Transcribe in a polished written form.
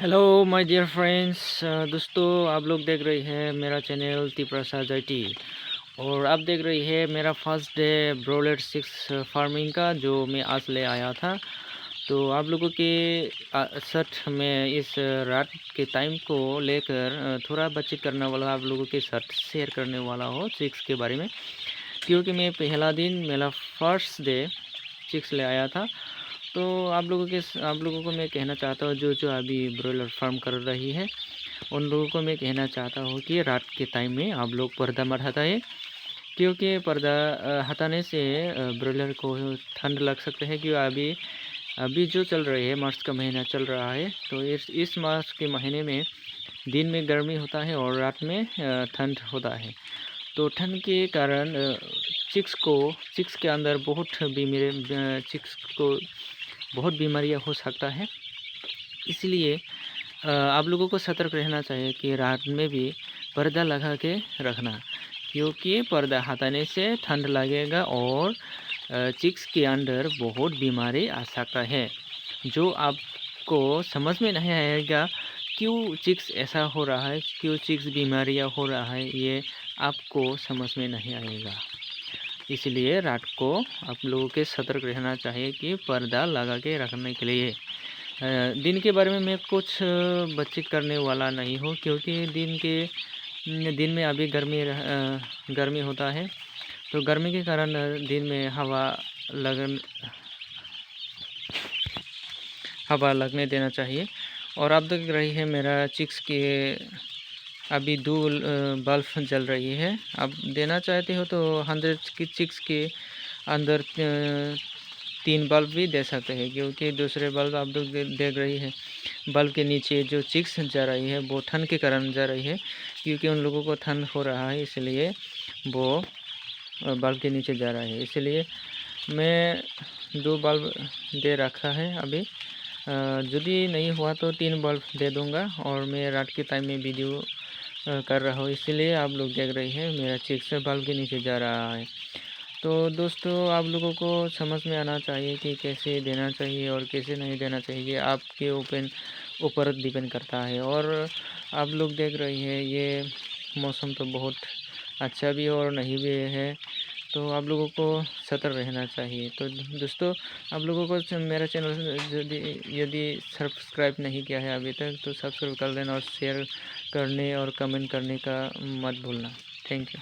Hello my dear friends. दोस्तों, आप लोग देख रहे हैं मेरा चैनल तिप्रसा जयटी और आप देख रही है मेरा फर्स्ट डे ब्रोलेट 6 फार्मिंग का जो मैं आज ले आया था। तो आप लोगों के साथ मैं इस रात के टाइम को लेकर थोड़ा बातचीत करने वाला, आप लोगों के साथ शेयर करने वाला हो चिक्स के बारे में, क्योंकि मैं पहला दिन मेरा फर्स्ट डे चिक्स ले आया था। तो आप लोगों को मैं कहना चाहता हूँ जो जो अभी ब्रॉयलर फार्म कर रही है उन लोगों को मैं कहना चाहता हूँ कि रात के टाइम में आप लोग पर्दा मत हटाइए, क्योंकि पर्दा हटाने से ब्रॉयलर को ठंड लग सकते हैं। क्यों अभी अभी जो चल रही है, मार्च का महीना चल रहा है, तो इस मार्च के महीने में दिन में गर्मी होता है और रात में ठंड होता है। तो ठंड के कारण चिक्स के अंदर चिक्स को बहुत बीमारियां हो सकता है। इसलिए आप लोगों को सतर्क रहना चाहिए कि रात में भी पर्दा लगा के रखना, क्योंकि पर्दा हटाने से ठंड लगेगा और चिक्स के अंदर बहुत बीमारी आ सकता है, जो आपको समझ में नहीं आएगा। क्यों चिक्स ऐसा हो रहा है, क्यों चिक्स बीमारियां हो रहा है, ये आपको समझ में नहीं आएगा। इसलिए रात को आप लोगों के सतर्क रहना चाहिए कि पर्दा लगा के रखने के लिए। दिन के बारे में मैं कुछ बातचीत करने वाला नहीं हूँ, क्योंकि दिन में अभी गर्मी होता है। तो गर्मी के कारण दिन में हवा लगने देना चाहिए। और आप देख रही है मेरा चिक्स के अभी 2 बल्ब जल रही है। आप देना चाहते हो तो 100 की चिक्स के अंदर 3 बल्ब भी दे सकते हैं, क्योंकि दूसरे बल्ब आप लोग देख रही है बल्ब के नीचे जो चिक्स जा रही है वो ठंड के कारण जा रही है, क्योंकि उन लोगों को ठंड हो रहा है, इसलिए वो बल्ब के नीचे जा रहा है। इसलिए मैं 2 बल्ब दे रखा है अभी। यदि नहीं हुआ तो 3 बल्ब दे दूंगा। और मैं रात के टाइम में वीडियो कर रहा हूँ, इसीलिए आप लोग देख रहे हैं मेरा चिक्स बल्ब के नीचे जा रहा है। तो दोस्तों, आप लोगों को समझ में आना चाहिए कि कैसे देना चाहिए और कैसे नहीं देना चाहिए, आपके ऊपर डिपेंड करता है। और आप लोग देख रही है ये मौसम तो बहुत अच्छा भी और नहीं भी है, तो आप लोगों को सतर्क रहना चाहिए। तो दोस्तों, आप लोगों को मेरा चैनल यदि सब्सक्राइब नहीं किया है अभी तक, तो सब्सक्राइब कर लेना और शेयर करने और कमेंट करने का मत भूलना। Thank you.